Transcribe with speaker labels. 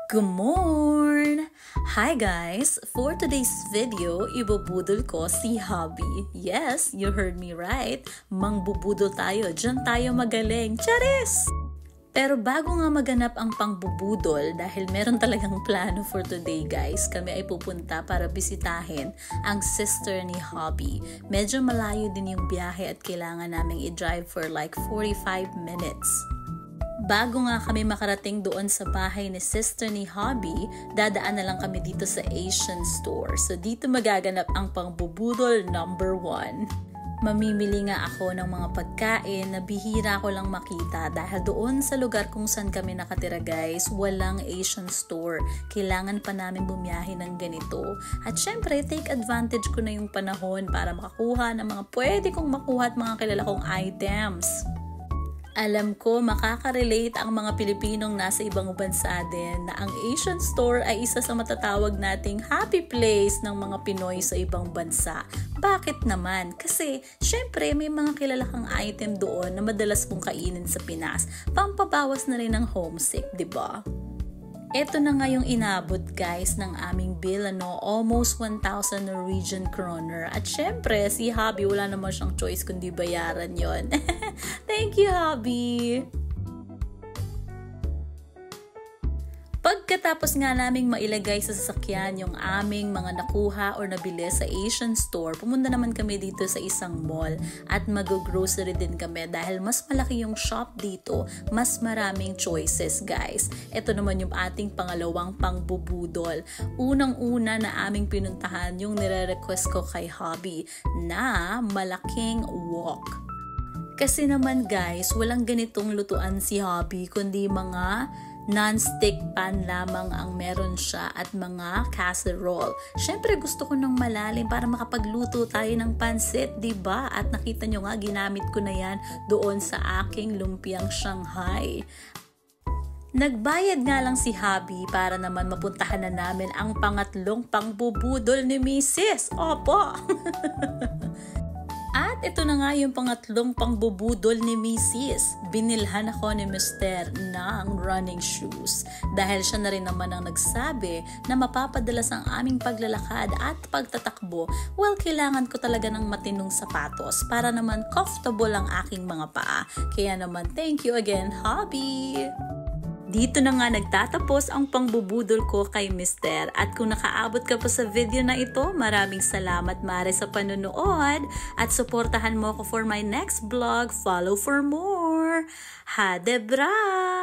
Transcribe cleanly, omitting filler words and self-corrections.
Speaker 1: Good morning! Hi guys! For today's video, ibubudol ko si Hobby. Yes, you heard me right. Mangbubudol tayo. Diyan tayo magaling. Charis! Pero bago nga maganap ang pangbubudol, dahil meron talagang plano for today guys, kami ay pupunta para bisitahin ang sister ni Hobby. Medyo malayo din yung biyahe at kailangan naming i-drive for like 45 minutes. Bago nga kami makarating doon sa bahay ni sister ni Hobby, dadaan na lang kami dito sa Asian store. So dito magaganap ang pangbubudol number 1. Mamimili nga ako ng mga pagkain na bihira ko lang makita dahil doon sa lugar kung saan kami nakatira guys, walang Asian store. Kailangan pa namin bumiyahe ng ganito. At syempre, take advantage ko na yung panahon para makakuha ng mga pwede kong makuha at mga kilala kong items. Alam ko makaka-relate ang mga Pilipinong nasa ibang bansa din na ang Asian store ay isa sa matatawag nating happy place ng mga Pinoy sa ibang bansa. Bakit naman? Kasi syempre may mga kilala kang item doon na madalas mong kainin sa Pinas. Pampabawas na rin ng homesick, 'di ba? Ito na nga yung inabot guys ng aming bill, almost 1,000 Norwegian kroner. At syempre, si Hobby wala naman siyang choice kundi bayaran yon. Thank you, Hobby! Pagkatapos nga naming mailagay sa sasakyan yung aming mga nakuha or nabili sa Asian store, pumunta naman kami dito sa isang mall at mag-grocery din kami dahil mas malaki yung shop dito, mas maraming choices guys. Ito naman yung ating pangalawang pangbubudol. Unang-una na aming pinuntahan yung nire-request ko kay Hobby na malaking wok. Kasi naman guys, walang ganitong lutuan si Hobby kundi mga non-stick pan lamang ang meron siya at mga casserole. Syempre gusto ko ng malalim para makapagluto tayo ng pansit, 'di ba? At nakita nyo nga ginamit ko na 'yan doon sa aking lumpiang Shanghai. Nagbayad nga lang si Hobby para naman mapuntahan na namin ang pangatlong pangbubudol ni Mrs. Opo! At ito na nga yung pangatlong pangbubudol ni Mrs. Binilhan ako ni Mr. ng running shoes. Dahil siya na rin naman ang nagsabi na mapapadalas ang aming paglalakad at pagtatakbo, well, kailangan ko talaga ng matinong sapatos para naman comfortable ang aking mga paa. Kaya naman, thank you again, Hobby! Dito na nga nagtatapos ang pangbubudol ko kay Mr. At kung nakaabot ka pa sa video na ito, maraming salamat mare sa panonood at suportahan mo ko for my next vlog. Follow for more. Ha de bra!